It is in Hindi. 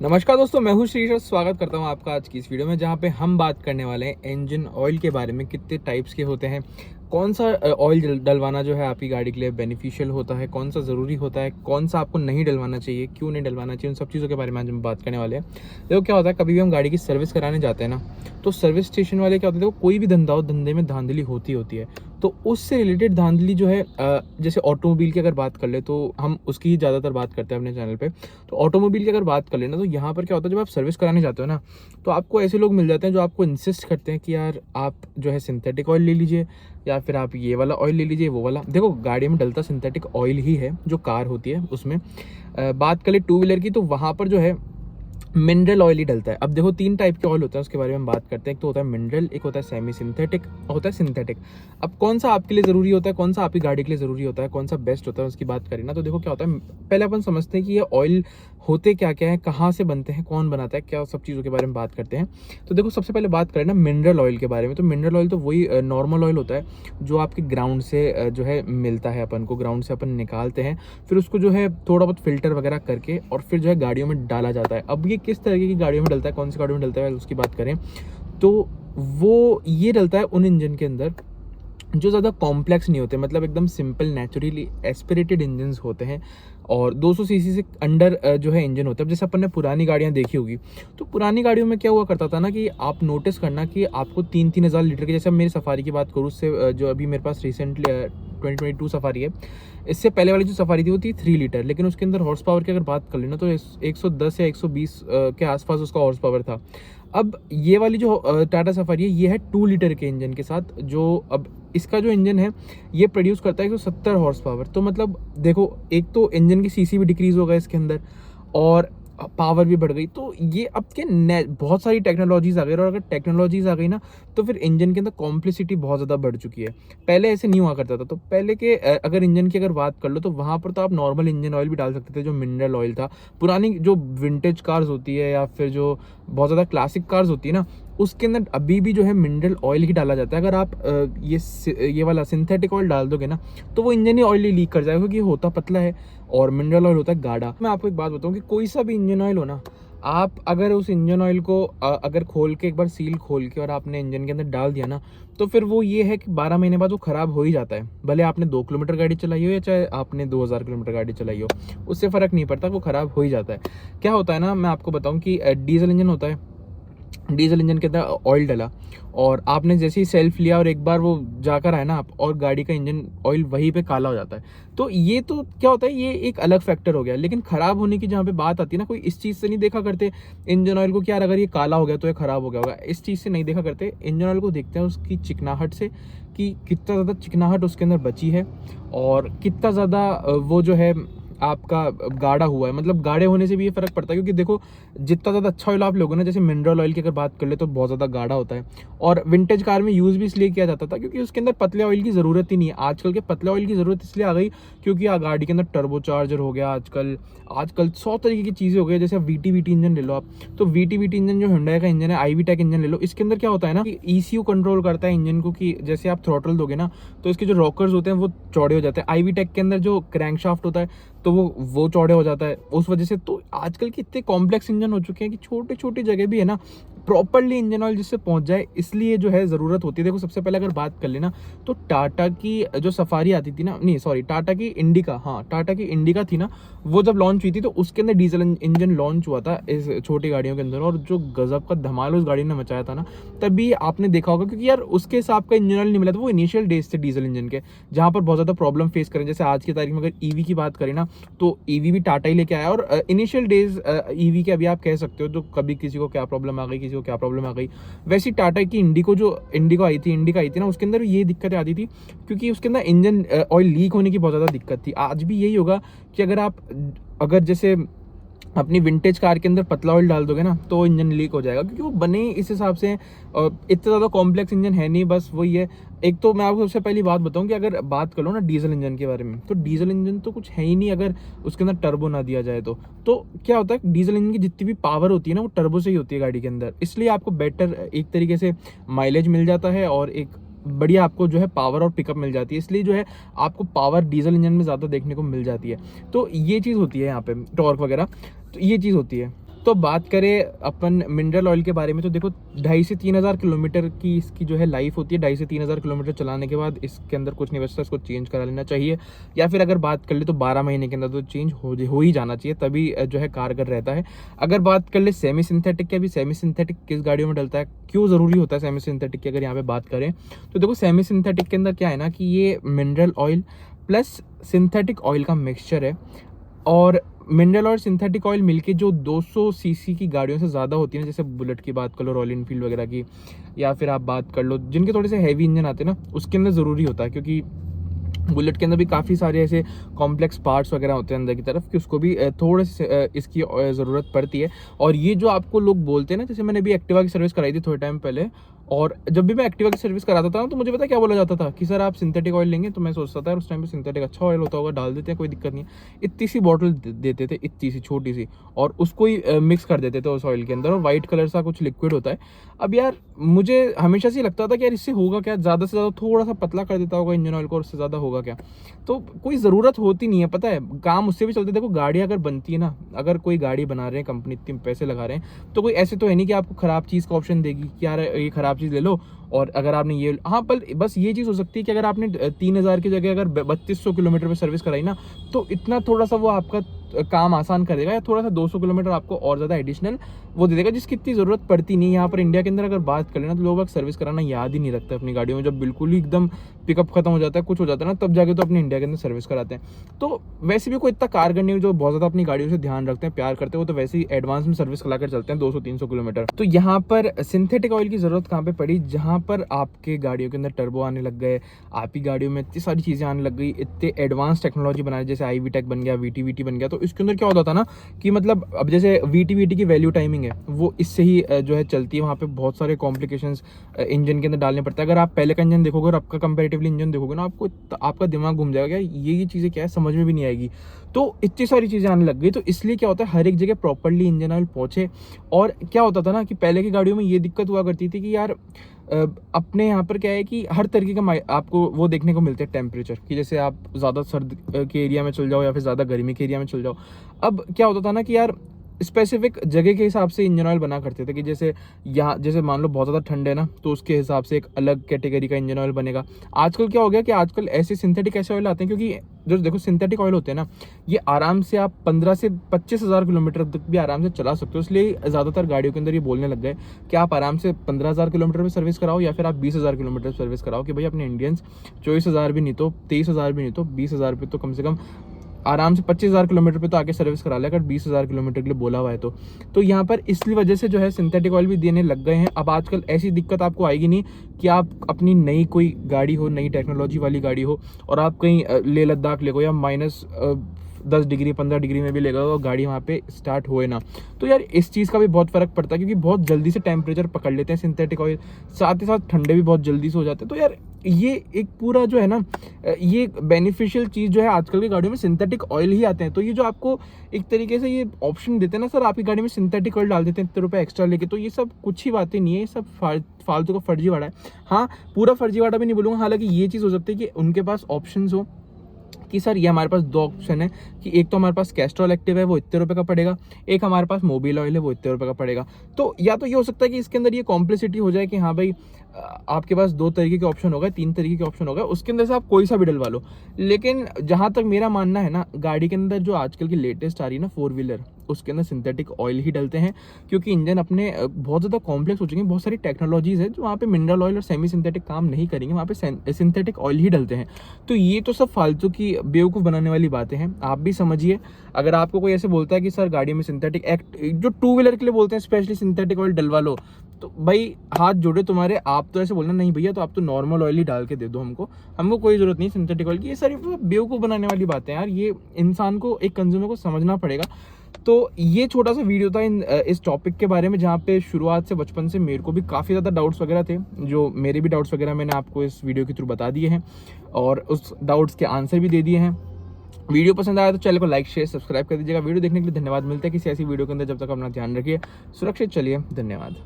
नमस्कार दोस्तों, मैं हूं श्रीशर। स्वागत करता हूं आपका आज की इस वीडियो में, जहां पे हम बात करने वाले हैं इंजन ऑयल के बारे में। कितने टाइप्स के होते हैं, कौन सा ऑयल डलवाना जो है आपकी गाड़ी के लिए बेनिफिशियल होता है, कौन सा ज़रूरी होता है, कौन सा आपको नहीं डलवाना चाहिए, क्यों नहीं डलवाना चाहिए, उन सब चीज़ों के बारे में आज हम बात करने वाले हैं। देखो क्या होता है, कभी भी हम गाड़ी की सर्विस कराने जाते हैं ना, तो सर्विस स्टेशन वाले क्या होते हैं, देखो कोई भी धंधा हो, धंधे में धांधली होती है। तो उससे रिलेटेड धांधली जो है, जैसे ऑटोमोबाइल की अगर बात कर ले तो हम उसकी ही ज़्यादातर बात करते हैं अपने चैनल पे। तो ऑटोमोबाइल की अगर बात कर लेना, तो यहाँ पर क्या होता है, जब आप सर्विस कराने जाते हो ना, तो आपको ऐसे लोग मिल जाते हैं जो आपको इंसिस्ट करते हैं कि यार आप जो है सिंथेटिक ऑयल ले लीजिए, या फिर आप ये वाला ऑयल ले लीजिए, वो वाला। देखो गाड़ी में डलता सिंथेटिक ऑयल ही है, जो कार होती है उसमें। बात करें टू व्हीलर की, तो वहाँ पर जो है मिनरल ऑयल ही डलता है। अब देखो तीन टाइप के ऑयल होता है, उसके बारे में हम बात करते हैं। एक तो होता है मिनरल, एक होता है सेमी सिंथेटिक, होता है सिंथेटिक। अब कौन सा आपके लिए ज़रूरी होता है, कौन सा आपकी गाड़ी के लिए ज़रूरी होता है, कौन सा बेस्ट होता है, उसकी बात करें ना, तो देखो क्या होता है, पहले अपन समझते हैं कि ये ऑयल होते क्या क्या है, कहाँ से बनते हैं, कौन बनाता है, क्या सब चीज़ों के बारे में बात करते हैं। तो देखो सबसे पहले बात करें ना मिनरल ऑयल के बारे में, तो मिनरल ऑयल तो वही नॉर्मल ऑयल होता है जो आपके ग्राउंड से जो है मिलता है, अपन को ग्राउंड से अपन निकालते हैं, फिर उसको जो है थोड़ा बहुत फिल्टर वगैरह करके और फिर जो है गाड़ियों में डाला जाता है। अब ये किस तरीके की गाड़ियों में डलता है, कौन सी गाड़ियों में डलता है, उसकी बात करें तो वो ये डलता है उन इंजन के अंदर जो ज़्यादा कॉम्प्लेक्स नहीं होते, मतलब एकदम सिंपल नेचुरली एस्पिरेटेड इंजन होते हैं, और 200 सीसी से अंडर जो है इंजन होता है। अब जैसे अपन ने पुरानी गाड़ियाँ देखी होगी, तो पुरानी गाड़ियों में क्या हुआ करता था ना, कि आप नोटिस करना कि आपको 3-3 हज़ार लीटर के, जैसे अब मेरी सफारी की बात करूँ, उससे जो अभी मेरे पास रिसेंटली 2022 सफारी है, इससे पहले वाली जो सफारी थी वो थी 3 लीटर, लेकिन उसके अंदर हॉर्स पावर की अगर बात कर लेना तो 110 या 120 के आसपास उसका हॉर्स पावर था। अब ये वाली जो टाटा सफारी है, ये है 2 लीटर के इंजन के साथ, जो अब इसका जो इंजन है ये प्रोड्यूस करता है 170 हॉर्स पावर। तो मतलब देखो, एक तो इंजन की सीसी भी डिक्रीज हो गया इसके अंदर, और पावर भी बढ़ गई। तो ये अब के बहुत सारी टेक्नोलॉजीज आ गई, और अगर टेक्नोलॉजीज आ गई ना, तो फिर इंजन के अंदर कॉम्प्लिसिटी बहुत ज़्यादा बढ़ चुकी है। पहले ऐसे नहीं हुआ करता था। तो पहले के अगर इंजन की अगर बात कर लो, तो वहाँ पर तो आप नॉर्मल इंजन ऑयल भी डाल सकते थे, जो मिनरल ऑयल था। पुरानी जो विंटेज कार्स होती है, या फिर जो बहुत ज़्यादा क्लासिक कार्स होती है ना, उसके अंदर अभी भी जो है मिनरल ऑयल ही डाला जाता है। अगर आप ये वाला सिंथेटिक ऑयल डाल दोगे ना, तो वो इंजन ही ऑयल ही लीक कर जाएगा, क्योंकि होता पतला है और मिनरल ऑयल होता है गाढ़ा। मैं आपको एक बात बताऊं कि कोई सा भी इंजन ऑयल हो ना, आप अगर उस इंजन ऑयल को अगर खोल के, एक बार सील खोल के और आपने इंजन के अंदर डाल दिया ना, तो फिर वो ये है कि 12 महीने बाद वो ख़राब हो ही जाता है। भले आपने 2 किलोमीटर गाड़ी चलाई हो, या चाहे आपने 2000 किलोमीटर गाड़ी चलाई हो, उससे फ़र्क नहीं पड़ता, वो ख़राब हो ही जाता है। क्या होता है ना, मैं आपको बताऊँ कि डीजल इंजन होता है, डीजल इंजन के अंदर ऑयल डला, और आपने जैसे ही सेल्फ लिया और एक बार वो जाकर आए ना आप, और गाड़ी का इंजन ऑयल वहीं पे काला हो जाता है। तो ये तो क्या होता है, ये एक अलग फैक्टर हो गया। लेकिन ख़राब होने की जहाँ पे बात आती है ना, कोई इस चीज़ से नहीं देखा करते इंजन ऑयल को कि यार अगर ये काला हो गया तो ये ख़राब हो गया होगा, इस चीज़ से नहीं देखा करते। इंजन ऑयल को देखते हैं उसकी चिकनाहट से, कि कितना ज़्यादा चिकनाहट उसके अंदर बची है, और कितना ज़्यादा वो जो है आपका गाढ़ा हुआ है। मतलब गाढ़े होने से भी ये फ़र्क पड़ता है, क्योंकि देखो जितना ज़्यादा अच्छा ऑयल आप लोगे ना, जैसे मिनरल ऑयल की अगर बात कर ले तो बहुत ज़्यादा गाढ़ा होता है, और विंटेज कार में यूज़ भी इसलिए किया जाता था क्योंकि उसके अंदर पतले ऑयल की ज़रूरत ही नहीं है। आजकल के पतले ऑयल की ज़रूरत इसलिए आ गई क्योंकि गाड़ी के अंदर टर्बो चार्जर हो गया, आजकल 100 तरीके की चीज़ें हो गई। जैसे वीटी इंजन ले लो आप, तो वीटी इंजन जो हुंडई का इंजन है, आईवी टेक इंजन ले लो, इसके अंदर क्या होता है ना कि ECU कंट्रोल करता है इंजन को, कि जैसे आप थ्रॉटल दोगे ना, तो इसके जो रॉकर्स होते हैं वो चौड़े हो जाते हैं। आईवी टेक के अंदर जो क्रैंकशाफ्ट होता है, तो वो चौड़े हो जाता है उस वजह से। तो आजकल के इतने कॉम्प्लेक्स इंजन हो चुके हैं कि छोटे छोटी जगह भी है ना, प्रॉपरली इंजन ऑयल जिससे पहुंच जाए, इसलिए जो है ज़रूरत होती है। देखो सबसे पहले अगर बात कर लेना, तो टाटा की जो सफारी आती थी ना, नहीं सॉरी, टाटा की इंडिका, हाँ टाटा की इंडिका थी ना, वो जब लॉन्च हुई थी तो उसके अंदर डीजल इंजन लॉन्च हुआ था इस छोटी गाड़ियों के अंदर, और जो गजब का धमाल उस गाड़ी ने मचाया था ना, तभी आपने देखा होगा। क्योंकि यार उसके हिसाब का इंजन ऑयल नहीं मिला था, वो इनिशियल डेज थे डीजल इंजन के, जहाँ पर बहुत ज़्यादा प्रॉब्लम फेस करें। जैसे आज की तारीख में अगर ईवी की बात करें ना, तो ईवी भी टाटा ही लेके आया, और इनिशियल डेज ईवी के अभी आप कह सकते हो, तो कभी किसी को क्या प्रॉब्लम आ गई, किसी को क्या प्रॉब्लम आ गई। वैसी टाटा की इंडिका आई थी ना, उसके अंदर ये दिक्कतें आती थी, क्योंकि उसके अंदर इंजन ऑयल लीक होने की बहुत ज़्यादा दिक्कत थी। आज भी यही होगा कि अगर जैसे अपनी विंटेज कार के अंदर पतला ऑयल डाल दोगे ना, तो इंजन लीक हो जाएगा, क्योंकि वो बने इस हिसाब से। इतना ज़्यादा कॉम्प्लेक्स इंजन है नहीं, बस वही है। एक तो मैं आपको सबसे पहली बात बताऊं कि अगर बात करो ना डीजल इंजन के बारे में, तो डीजल इंजन तो कुछ है ही नहीं अगर उसके अंदर टर्बो ना दिया जाए तो क्या होता है, डीजल इंजन की जितनी भी पावर होती है ना, वो टर्बो से ही होती है गाड़ी के अंदर। इसलिए आपको बेटर एक तरीके से माइलेज मिल जाता है, और एक बढ़िया आपको जो है पावर और पिकअप मिल जाती है। इसलिए जो है आपको पावर डीजल इंजन में ज़्यादा देखने को मिल जाती है। तो ये चीज़ होती है यहाँ पे, टॉर्क वगैरह, तो ये चीज़ होती है। तो बात करें अपन मिनरल ऑयल के बारे में, तो देखो 2,500 से 3,000 किलोमीटर की इसकी जो है लाइफ होती है। 2,500 से 3,000 किलोमीटर चलाने के बाद इसके अंदर कुछ नहीं बचता, इसको चेंज करा लेना चाहिए, या फिर अगर बात कर ले तो 12 महीने के अंदर तो चेंज हो ही जाना चाहिए, तभी जो है कारगर रहता है। अगर बात कर ले सेमी सिंथेटिक की, अभी सेमी सिंथेटिक किस गाड़ियों में डलता है, क्यों ज़रूरी होता है सेमी सिंथेटिक की, अगर यहाँ पे बात करें तो देखो सेमी सिंथेटिक के अंदर क्या है ना कि ये mineral oil plus synthetic oil का मिक्सचर है। और मिनरल और सिंथेटिक ऑयल मिलके जो 200 सीसी की गाड़ियों से ज़्यादा होती है, जैसे बुलेट की बात कर लो, रॉयल इनफील्ड वगैरह की, या फिर आप बात कर लो जिनके थोड़े से हैवी इंजन आते हैं ना, उसके अंदर ज़रूरी होता है, क्योंकि बुलेट के अंदर भी काफ़ी सारे ऐसे कॉम्प्लेक्स पार्ट्स वगैरह होते हैं अंदर की तरफ कि उसको भी थोड़े से इसकी ज़रूरत पड़ती है। और ये जो आपको लोग बोलते हैं ना, जैसे मैंने अभी एक्टिवा की सर्विस कराई थी थोड़े टाइम पहले, और जब भी मैं एक्टिवा की सर्विस कराता था तो मुझे पता क्या बोला जाता था कि सर आप सिंथेटिक ऑयल लेंगे, तो मैं सोचता था उस टाइम पे सिंथेटिक अच्छा ऑयल होता होगा, डाल देते हैं कोई दिक्कत नहीं है। इतनी सी बॉटल देते थे, इतनी सी छोटी सी, और उसको ही मिक्स कर देते थे उस ऑयल के अंदर, और वाइट कलर सा कुछ लिक्विड होता है। अब यार मुझे हमेशा से लगता था कि यार इससे होगा क्या, ज़्यादा से ज़्यादा थोड़ा सा पतला कर देता होगा इंजन ऑयल को, और उससे ज़्यादा होगा क्या। तो कोई ज़रूरत होती नहीं है, पता है, काम उससे भी चलते। देखो गाड़ी अगर बनती है ना, अगर कोई गाड़ी बना रहे हैं कंपनी, इतने पैसे लगा रहे हैं, तो कोई ऐसे तो है नहीं कि आपको ख़राब चीज़ का ऑप्शन देगी कि यार ये ख़राब चीज़ ले लो, और अगर आपने ये, हाँ पर बस ये चीज़ हो सकती है कि अगर आपने 3,000 की जगह अगर 3,200 किलोमीटर पे सर्विस कराई ना, तो इतना थोड़ा सा वो आपका काम आसान कर देगा, या थोड़ा सा 200 किलोमीटर आपको और ज़्यादा एडिशनल वो दे देगा, जिसकी इतनी ज़रूरत पड़ती नहीं है। यहाँ पर इंडिया के अंदर अगर बात करें ना, तो लोग सर्विस कराना याद ही नहीं रखते अपनी गाड़ियों में। जब बिल्कुल ही एकदम पिकअप खत्म हो जाता है, कुछ हो जाता है ना, तब जाके तो अपने इंडिया के अंदर सर्विस कराते हैं। तो वैसे भी कोई इतना कारगर नहीं, जो बहुत ज़्यादा अपनी गाड़ियों से ध्यान रखते हैं, प्यार करते हैं, वो तो वैसे ही एडवांस में सर्विस करा कर चलते हैं 200-300 किलोमीटर। तो यहाँ पर सिंथेटिक ऑयल की ज़रूरत कहाँ पे पड़ी, जहाँ पर आपके गाड़ियों के अंदर टर्बो आने लग गए, आपकी गाड़ियों में इतनी सारी चीज़ें आने लग गई, इतने एडवांस टेक्नोलॉजी बनाए, जैसे IVTEC बन गया, VT बन गया। तो इसके अंदर क्या होता था ना कि मतलब अब जैसे VT की वैल्यू टाइमिंग है, वो इससे ही जो है चलती है। वहाँ पे बहुत सारे कॉम्प्लिकेशंस इंजन के अंदर डालने पड़ता है। अगर आप पहले का इंजन देखोगे और आपका कंपैरेटिवली इंजन देखोगे ना, आपको आपका दिमाग घूम जाएगा, ये चीज़ें क्या है, समझ में भी नहीं आएगी। तो इतनी सारी चीज़ें आने लग गई, तो इसलिए क्या होता है, हर एक जगह प्रॉपरली इंजन ऑयल पहुँचे। और क्या होता था ना कि पहले की गाड़ियों में ये दिक्कत हुआ करती थी कि यार अपने यहाँ पर क्या है कि हर तरीके का आपको वो देखने को मिलते हैं टेम्परेचर, कि जैसे आप ज़्यादा सर्द के एरिया में चल जाओ या फिर ज़्यादा गर्मी के एरिया में चल जाओ। अब क्या होता था ना कि यार स्पेसिफिक जगह के हिसाब से इंजन ऑयल बना करते थे, कि जैसे यहाँ जैसे मान लो बहुत ज़्यादा ठंड है ना, तो उसके हिसाब से एक अलग कैटेगरी का इंजन ऑयल बनेगा। आजकल क्या हो गया कि आजकल ऐसे सिंथेटिक ऐसे ऑयल आते हैं, क्योंकि जो देखो सिंथेटिक ऑयल होते हैं ना, ये आराम से आप 15 से 25,000 किलोमीटर तक भी आराम से चला सकते हो। इसलिए ज़्यादातर गाड़ियों के अंदर ये बोलने लग गए कि आप आराम से 15,000 किलोमीटर पर सर्विस कराओ, या फिर आप 20,000 किलोमीटर सर्विस कराओ, कि भाई अपने इंडियंस 24,000 भी नहीं तो 23,000 भी नहीं तो 20,000 पे तो कम से कम आराम से 25,000 किलोमीटर पे तो आके सर्विस करा ले, अगर 20,000 किलोमीटर के लिए बोला हुआ है तो यहाँ पर इसलिए वजह से जो है सिंथेटिक ऑयल भी देने लग गए हैं। अब आजकल ऐसी दिक्कत आपको आएगी नहीं कि आप अपनी नई कोई गाड़ी हो, नई टेक्नोलॉजी वाली गाड़ी हो, और आप कहीं लेह लद्दाख ले गो या -10 डिग्री 15 डिग्री में भी लेगा और गाड़ी वहाँ पे स्टार्ट होए ना। तो यार इस चीज़ का भी बहुत फ़र्क पड़ता है, क्योंकि बहुत जल्दी से टेम्परेचर पकड़ लेते हैं सिंथेटिक ऑयल, साथ ही साथ ठंडे भी बहुत जल्दी से हो जाते हैं। तो यार ये एक पूरा जो है ना, ये बेनिफिशियल चीज़ जो है आजकल की गाड़ियों में सिंथेटिक ऑयल ही आते हैं। तो ये जो आपको एक तरीके से ये ऑप्शन देते हैं ना, सर आपकी गाड़ी में सिंथेटिक ऑयल डाल देते हैं इतने रुपये एक्स्ट्रा लेके, तो ये सब कुछ ही बातें नहीं है, ये सब फालतू का फर्जीवाड़ा है। हाँ, पूरा फर्जीवाड़ा भी नहीं बोलूँगा, हालांकि ये चीज़ हो सकती है कि उनके पास ऑप्शंस हो कि सर ये हमारे पास 2 ऑप्शन है, कि एक तो हमारे पास कैस्ट्रॉल एक्टिव है, वो इतने रुपये का पड़ेगा, एक हमारे पास मोबिल ऑयल है, वो इतने रुपये का पड़ेगा। तो या तो ये हो सकता है कि इसके अंदर ये कॉम्प्लिसिटी हो जाए कि हाँ भाई आपके पास 2 तरीके के ऑप्शन होगा, 3 तरीके के ऑप्शन होगा, उसके अंदर से आप कोई सा भी डलवा लो। लेकिन जहाँ तक मेरा मानना है ना, गाड़ी के अंदर जो आजकल की लेटेस्ट आ रही है ना 4 व्हीलर, उसके अंदर सिंथेटिक ऑयल ही डलते हैं, क्योंकि इंजन अपने बहुत ज़्यादा कॉम्प्लेक्स हो चुके हैं। बहुत सारी टेक्नोलॉजीज़ है जो वहाँ पे मिनरल ऑयल और सेमी सिंथेटिक काम नहीं करेंगे, वहाँ पे सिंथेटिक ऑयल ही डलते हैं। तो ये तो सब फालतू की बेवकूफ़ बनाने वाली बातें हैं, आप भी समझिए। अगर आपको कोई ऐसे बोलता है कि सर गाड़ी में सिंथेटिक जो 2 व्हीलर के लिए बोलते हैं स्पेशली सिंथेटिक ऑयल डलवा लो, तो भाई हाथ जोड़े तुम्हारे, आप तो ऐसे बोलना नहीं भैया, तो आप तो नॉर्मल ऑयल ही डाल के दे दो हमको कोई ज़रूरत नहीं सिंथेटिक ऑयल की। ये सारी बेवकूफ़ बनाने वाली बातें हैं यार, ये इंसान को, एक कंज्यूमर को समझना पड़ेगा। तो ये छोटा सा वीडियो था इस टॉपिक के बारे में, जहाँ पे शुरुआत से बचपन से मेरे को भी काफ़ी ज़्यादा डाउट्स वगैरह थे, जो मेरे भी डाउट्स वगैरह मैंने आपको इस वीडियो के थ्रू बता दिए हैं, और उस डाउट्स के आंसर भी दे दिए हैं। वीडियो पसंद आया तो चैनल को लाइक शेयर सब्सक्राइब कर दीजिएगा। वीडियो देखने के लिए धन्यवाद। मिलता है किसी ऐसी वीडियो के अंदर, जब तक अपना ध्यान रखिए, सुरक्षित चलिए, धन्यवाद।